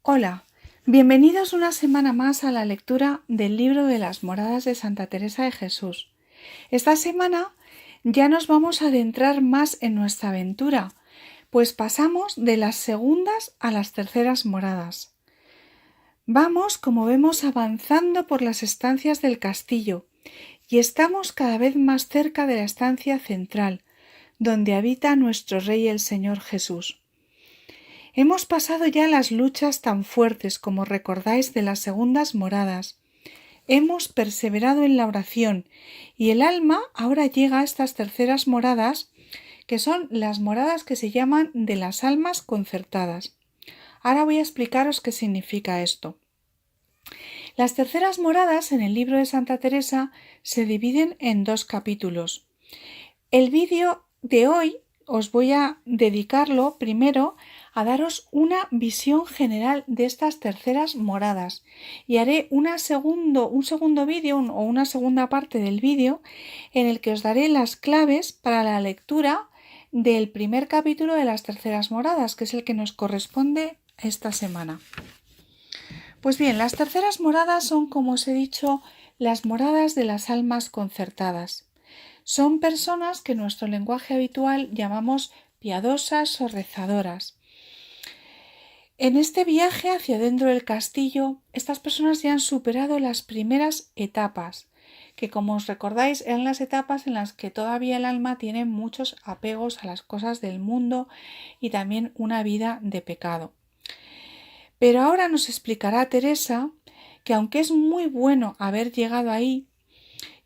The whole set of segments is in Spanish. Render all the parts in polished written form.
Hola, bienvenidos una semana más a la lectura del libro de las moradas de Santa Teresa de Jesús. Esta semana ya nos vamos a adentrar más en nuestra aventura, pues pasamos de las segundas a las terceras moradas. Vamos, como vemos, avanzando por las estancias del castillo y estamos cada vez más cerca de la estancia central, donde habita nuestro Rey el Señor Jesús. Hemos pasado ya las luchas tan fuertes como recordáis de las segundas moradas. Hemos perseverado en la oración y el alma ahora llega a estas terceras moradas, que son las moradas que se llaman de las almas concertadas. Ahora voy a explicaros qué significa esto. Las terceras moradas en el libro de Santa Teresa se dividen en 2 capítulos. El vídeo de hoy os voy a dedicarlo primero a daros una visión general de estas terceras moradas y haré un segundo vídeo o una segunda parte del vídeo en el que os daré las claves para la lectura del primer capítulo de las terceras moradas, que es el que nos corresponde esta semana. Pues bien, las terceras moradas son, como os he dicho, las moradas de las almas concertadas. Son personas que en nuestro lenguaje habitual llamamos piadosas o rezadoras. En este viaje hacia dentro del castillo, estas personas ya han superado las primeras etapas, que como os recordáis eran las etapas en las que todavía el alma tiene muchos apegos a las cosas del mundo y también una vida de pecado. Pero ahora nos explicará Teresa que aunque es muy bueno haber llegado ahí,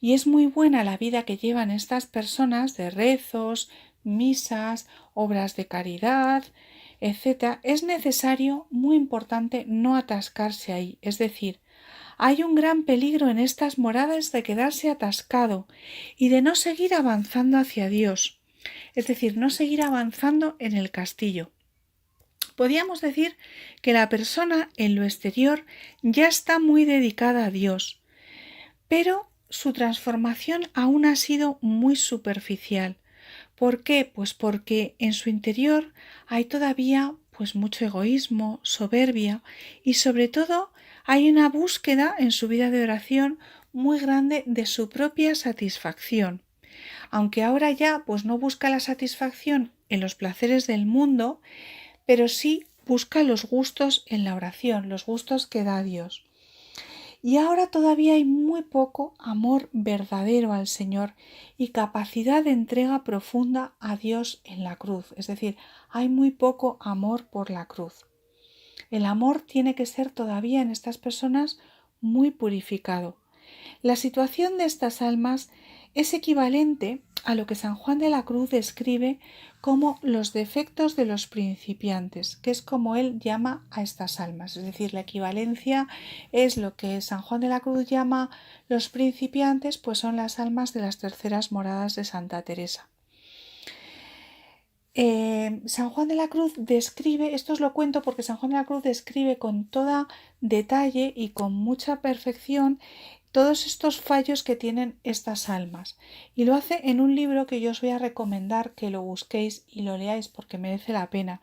y es muy buena la vida que llevan estas personas de rezos, misas, obras de caridad, etc., es necesario, muy importante, no atascarse ahí. Es decir, hay un gran peligro en estas moradas de quedarse atascado y de no seguir avanzando hacia Dios. Es decir, no seguir avanzando en el castillo. Podríamos decir que la persona en lo exterior ya está muy dedicada a Dios, pero su transformación aún ha sido muy superficial. ¿Por qué? Pues porque en su interior hay todavía mucho egoísmo, soberbia y sobre todo hay una búsqueda en su vida de oración muy grande de su propia satisfacción. Aunque ahora ya no busca la satisfacción en los placeres del mundo, pero sí busca los gustos en la oración, los gustos que da Dios. Y ahora todavía hay muy poco amor verdadero al Señor y capacidad de entrega profunda a Dios en la cruz. Es decir, hay muy poco amor por la cruz. El amor tiene que ser todavía en estas personas muy purificado. La situación de estas almas es equivalente a lo que San Juan de la Cruz describe como los defectos de los principiantes, que es como él llama a estas almas. Es decir, la equivalencia es lo que San Juan de la Cruz llama los principiantes, pues son las almas de las terceras moradas de Santa Teresa. San Juan de la Cruz describe, esto os lo cuento porque San Juan de la Cruz describe con todo detalle y con mucha perfección todos estos fallos que tienen estas almas, y lo hace en un libro que yo os voy a recomendar que lo busquéis y lo leáis porque merece la pena.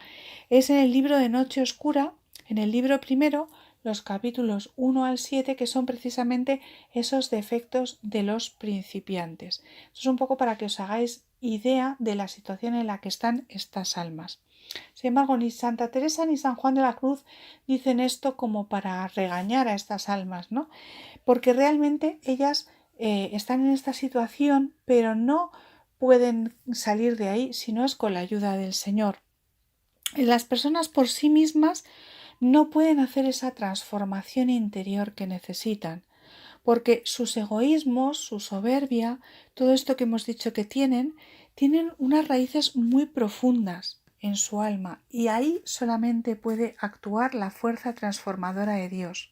Es en el libro de Noche Oscura, en el libro primero, los capítulos 1 al 7, que son precisamente esos defectos de los principiantes. Esto es un poco para que os hagáis idea de la situación en la que están estas almas. Sin embargo, ni Santa Teresa ni San Juan de la Cruz dicen esto como para regañar a estas almas, ¿no? Porque realmente ellas están en esta situación, pero no pueden salir de ahí si no es con la ayuda del Señor. Las personas por sí mismas no pueden hacer esa transformación interior que necesitan, porque sus egoísmos, su soberbia, todo esto que hemos dicho que tienen unas raíces muy profundas en su alma y ahí solamente puede actuar la fuerza transformadora de Dios.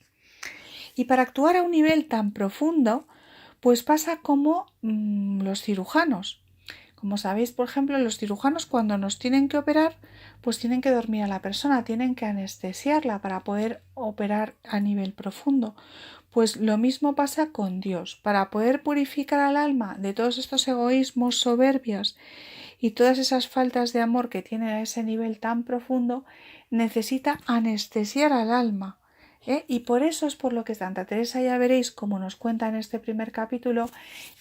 Y para actuar a un nivel tan profundo, pues pasa como los cirujanos. Como sabéis, por ejemplo, los cirujanos cuando nos tienen que operar, pues tienen que dormir a la persona, tienen que anestesiarla para poder operar a nivel profundo. Pues lo mismo pasa con Dios. Para poder purificar al alma de todos estos egoísmos, soberbias y todas esas faltas de amor que tienen a ese nivel tan profundo, necesita anestesiar al alma. Y por eso es por lo que Santa Teresa, ya veréis, como nos cuenta en este primer capítulo,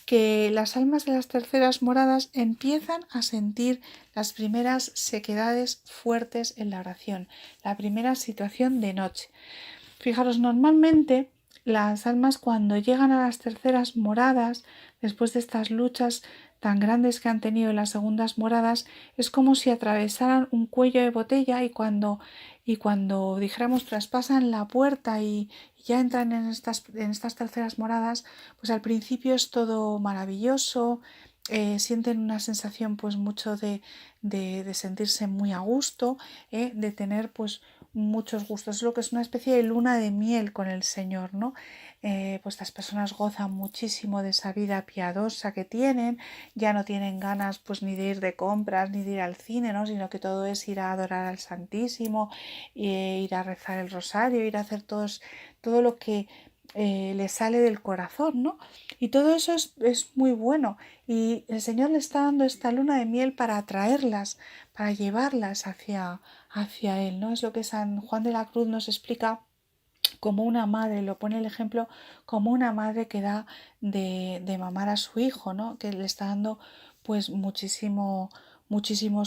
que las almas de las terceras moradas empiezan a sentir las primeras sequedades fuertes en la oración, la primera situación de noche. Fijaros, normalmente las almas cuando llegan a las terceras moradas, después de estas luchas tan grandes que han tenido en las segundas moradas, es como si atravesaran un cuello de botella y cuando dijéramos traspasan la puerta y ya entran en estas terceras moradas, pues al principio es todo maravilloso, sienten una sensación pues mucho de sentirse muy a gusto, de tener pues muchos gustos. Es lo que es una especie de luna de miel con el Señor, ¿no? Pues las personas gozan muchísimo de esa vida piadosa que tienen, ya no tienen ganas pues ni de ir de compras ni de ir al cine, ¿no? Sino que todo es ir a adorar al Santísimo, ir a rezar el rosario, ir a hacer todo lo que le sale del corazón, ¿no? Y todo eso es muy bueno y el Señor le está dando esta luna de miel para atraerlas, para llevarlas hacia Él, ¿no? Es lo que San Juan de la Cruz nos explica como una madre, lo pone el ejemplo como una madre que da de mamar a su hijo, ¿no? Que le está dando pues muchísimos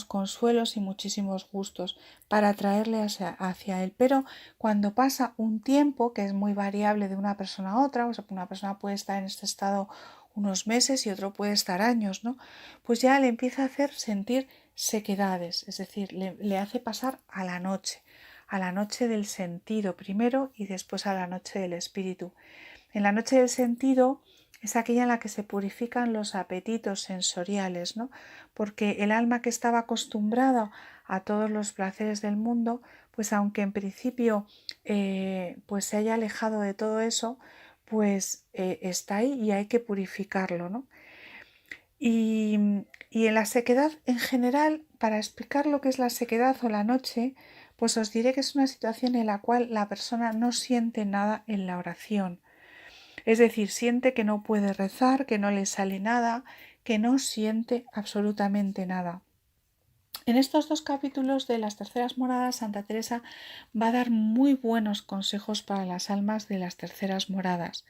consuelos y muchísimos gustos para atraerle hacia él. Pero cuando pasa un tiempo, que es muy variable de una persona a otra, o sea, una persona puede estar en este estado unos meses y otro puede estar años, ¿no? Pues ya le empieza a hacer sentir sequedades, es decir, le hace pasar a la noche del sentido primero y después a la noche del espíritu. En la noche del sentido es aquella en la que se purifican los apetitos sensoriales, ¿no? Porque el alma que estaba acostumbrada a todos los placeres del mundo, pues aunque en principio pues se haya alejado de todo eso, pues está ahí y hay que purificarlo, ¿no? Y en la sequedad en general, para explicar lo que es la sequedad o la noche, pues os diré que es una situación en la cual la persona no siente nada en la oración. Es decir, siente que no puede rezar, que no le sale nada, que no siente absolutamente nada. En estos dos capítulos de las terceras moradas, Santa Teresa va a dar muy buenos consejos para las almas de las terceras moradas,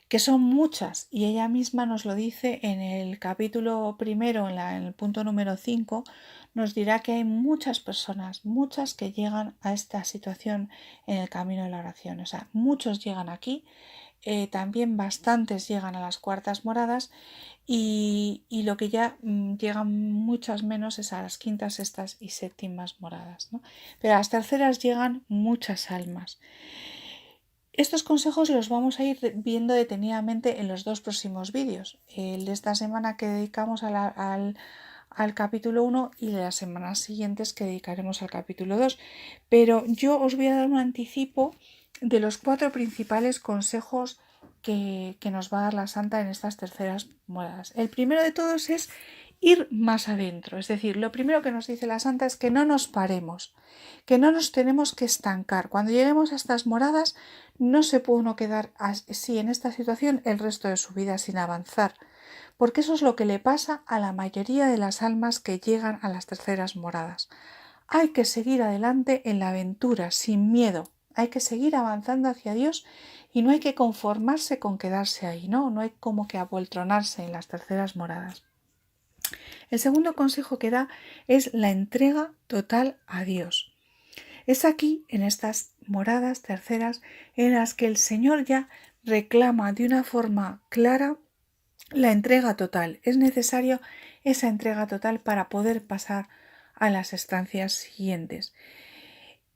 que son muchas, y ella misma nos lo dice en el capítulo primero, en el punto número 5, nos dirá que hay muchas personas, muchas que llegan a esta situación en el camino de la oración. O sea, muchos llegan aquí, también bastantes llegan a las cuartas moradas y lo que ya llegan muchas menos es a las quintas, sextas y séptimas moradas, ¿no? Pero a las terceras llegan muchas almas. Estos consejos los vamos a ir viendo detenidamente en los dos próximos vídeos, el de esta semana que dedicamos al capítulo 1 y de las semanas siguientes que dedicaremos al capítulo 2. Pero yo os voy a dar un anticipo de los 4 principales consejos que nos va a dar la Santa en estas terceras moradas. El primero de todos es ir más adentro, es decir, lo primero que nos dice la Santa es que no nos paremos, que no nos tenemos que estancar. Cuando lleguemos a estas moradas no se puede uno quedar así en esta situación el resto de su vida sin avanzar, porque eso es lo que le pasa a la mayoría de las almas que llegan a las terceras moradas. Hay que seguir adelante en la aventura, sin miedo. Hay que seguir avanzando hacia Dios y no hay que conformarse con quedarse ahí, no hay como que apoltronarse en las terceras moradas. El segundo consejo que da es la entrega total a Dios. Es aquí, en estas moradas terceras, en las que el Señor ya reclama de una forma clara la entrega total. Es necesario esa entrega total para poder pasar a las estancias siguientes.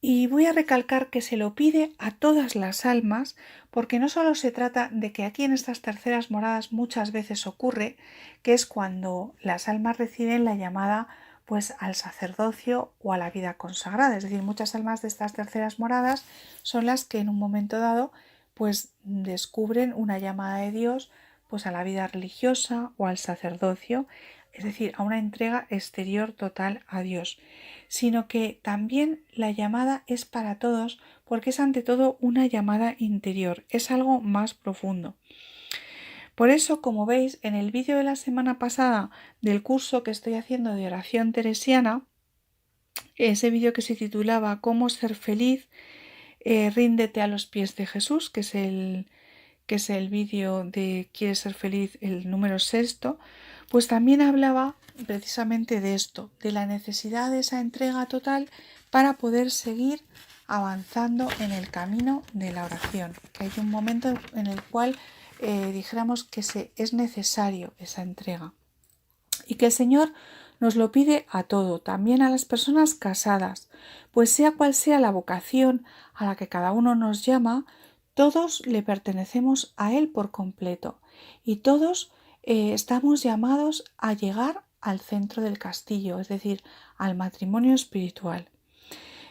Y voy a recalcar que se lo pide a todas las almas, porque no solo se trata de que aquí en estas terceras moradas muchas veces ocurre, que es cuando las almas reciben la llamada pues al sacerdocio o a la vida consagrada. Es decir, muchas almas de estas terceras moradas son las que en un momento dado pues descubren una llamada de Dios pues a la vida religiosa o al sacerdocio, es decir, a una entrega exterior total a Dios, sino que también la llamada es para todos porque es ante todo una llamada interior, es algo más profundo. Por eso, como veis, en el vídeo de la semana pasada del curso que estoy haciendo de oración teresiana, ese vídeo que se titulaba ¿Cómo ser feliz? Ríndete a los pies de Jesús, que es el vídeo de ¿Quieres ser feliz? El número sexto, pues también hablaba precisamente de esto, de la necesidad de esa entrega total para poder seguir avanzando en el camino de la oración, que hay un momento en el cual dijéramos que es necesario esa entrega y que el Señor nos lo pide a todo, también a las personas casadas, pues sea cual sea la vocación a la que cada uno nos llama, todos le pertenecemos a Él por completo y todos estamos llamados a llegar al centro del castillo, es decir, al matrimonio espiritual.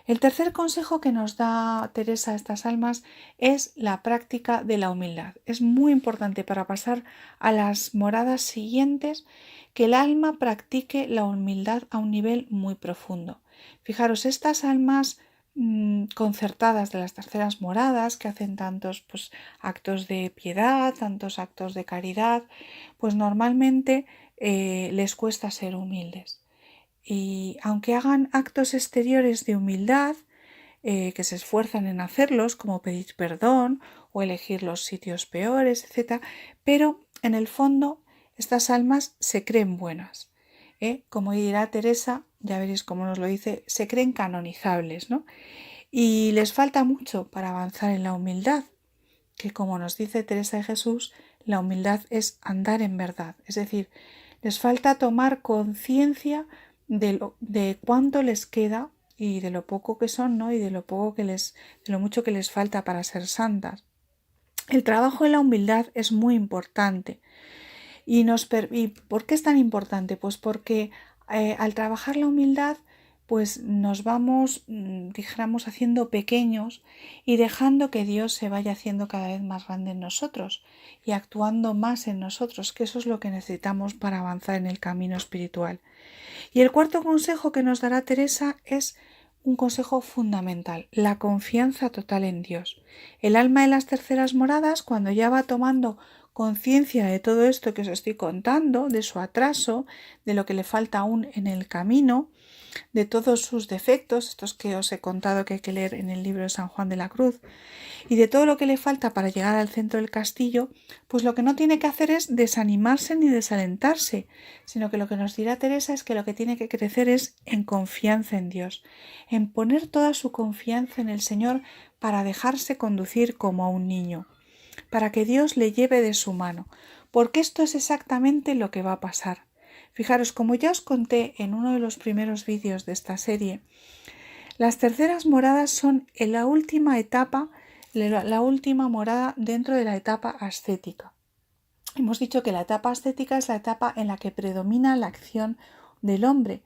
El tercer consejo que nos da Teresa a estas almas es la práctica de la humildad. Es muy importante para pasar a las moradas siguientes que el alma practique la humildad a un nivel muy profundo. Fijaros, estas almas concertadas de las terceras moradas que hacen tantos actos de piedad, tantos actos de caridad, pues normalmente les cuesta ser humildes. Y aunque hagan actos exteriores de humildad, que se esfuerzan en hacerlos, como pedir perdón o elegir los sitios peores, etc., pero en el fondo estas almas se creen buenas. Como dirá Teresa, ya veréis cómo nos lo dice, se creen canonizables, ¿no? Y les falta mucho para avanzar en la humildad, que como nos dice Teresa de Jesús, la humildad es andar en verdad, es decir, les falta tomar conciencia de cuánto les queda y de lo poco que son, ¿no? Y de lo mucho que les falta para ser santas. El trabajo en la humildad es muy importante. ¿Y por qué es tan importante? Pues porque al trabajar la humildad, pues nos vamos, dijéramos, haciendo pequeños y dejando que Dios se vaya haciendo cada vez más grande en nosotros y actuando más en nosotros, que eso es lo que necesitamos para avanzar en el camino espiritual. Y el cuarto consejo que nos dará Teresa es un consejo fundamental, la confianza total en Dios. El alma de las terceras moradas, cuando ya va tomando conciencia de todo esto que os estoy contando, de su atraso, de lo que le falta aún en el camino, de todos sus defectos, estos que os he contado que hay que leer en el libro de San Juan de la Cruz, y de todo lo que le falta para llegar al centro del castillo, pues lo que no tiene que hacer es desanimarse ni desalentarse, sino que lo que nos dirá Teresa es que lo que tiene que crecer es en confianza en Dios, en poner toda su confianza en el Señor para dejarse conducir como a un niño, para que Dios le lleve de su mano, porque esto es exactamente lo que va a pasar. Fijaros, como ya os conté en uno de los primeros vídeos de esta serie, las terceras moradas son en la última etapa, la última morada dentro de la etapa ascética. Hemos dicho que la etapa ascética es la etapa en la que predomina la acción del hombre,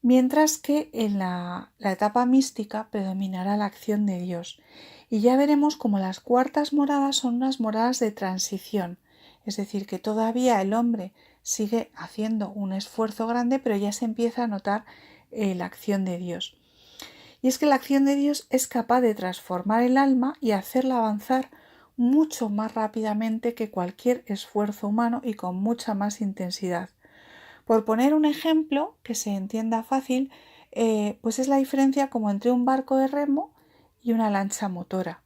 mientras que en la etapa mística predominará la acción de Dios. Y ya veremos cómo las cuartas moradas son unas moradas de transición, es decir, que todavía el hombre sigue haciendo un esfuerzo grande, pero ya se empieza a notar la acción de Dios. Y es que la acción de Dios es capaz de transformar el alma y hacerla avanzar mucho más rápidamente que cualquier esfuerzo humano y con mucha más intensidad. Por poner un ejemplo que se entienda fácil, pues es la diferencia como entre un barco de remo y una lancha motora.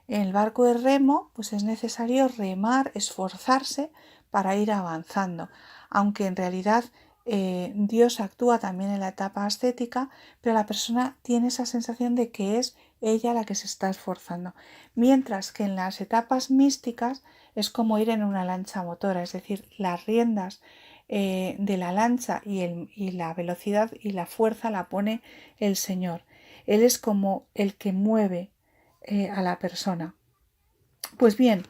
En el barco de remo, pues es necesario remar, esforzarse para ir avanzando, aunque en realidad Dios actúa también en la etapa ascética, pero la persona tiene esa sensación de que es ella la que se está esforzando. Mientras que en las etapas místicas es como ir en una lancha motora, es decir, las riendas de la lancha y la velocidad y la fuerza la pone el Señor. Él es como el que mueve a la persona. Pues bien,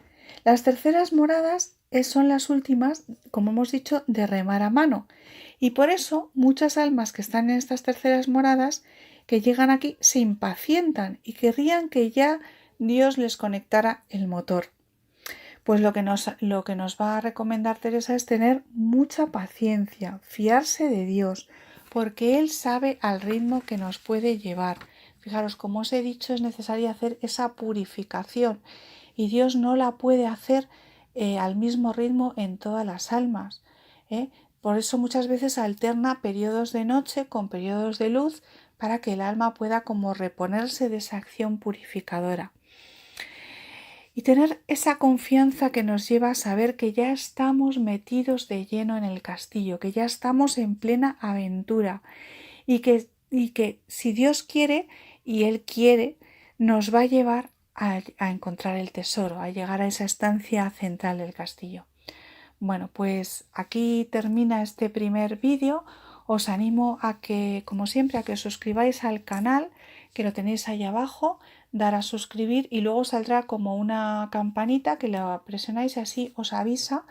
las terceras moradas son las últimas, como hemos dicho, de remar a mano. Y por eso muchas almas que están en estas terceras moradas, que llegan aquí, se impacientan y querrían que ya Dios les conectara el motor. Pues lo que nos va a recomendar Teresa es tener mucha paciencia, fiarse de Dios, porque Él sabe al ritmo que nos puede llevar. Fijaros, como os he dicho, es necesario hacer esa purificación y Dios no la puede hacer al mismo ritmo en todas las almas. Por eso muchas veces alterna periodos de noche con periodos de luz para que el alma pueda como reponerse de esa acción purificadora. Y tener esa confianza que nos lleva a saber que ya estamos metidos de lleno en el castillo, que ya estamos en plena aventura y que si Dios quiere y Él quiere, nos va a llevar a encontrar el tesoro, a llegar a esa estancia central del castillo. Bueno, pues aquí termina este primer vídeo. Os animo a que, como siempre, a que os suscribáis al canal, que lo tenéis ahí abajo, dar a suscribir y luego saldrá como una campanita que la presionáis y así os avisa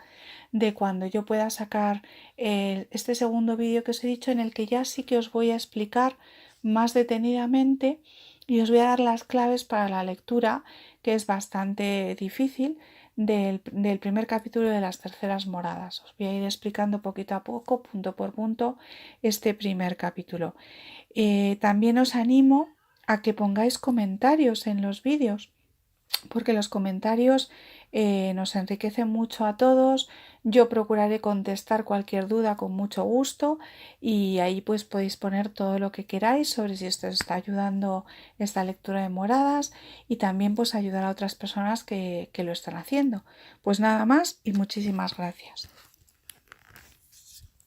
de cuando yo pueda sacar este segundo vídeo que os he dicho, en el que ya sí que os voy a explicar más detenidamente y os voy a dar las claves para la lectura, que es bastante difícil, del primer capítulo de las terceras moradas. Os voy a ir explicando poquito a poco, punto por punto, este primer capítulo. También os animo a que pongáis comentarios en los vídeos, porque los comentarios nos enriquecen mucho a todos. Yo procuraré contestar cualquier duda con mucho gusto y ahí pues podéis poner todo lo que queráis sobre si esto os está ayudando esta lectura de moradas y también pues ayudar a otras personas que lo están haciendo. Pues nada más y muchísimas gracias.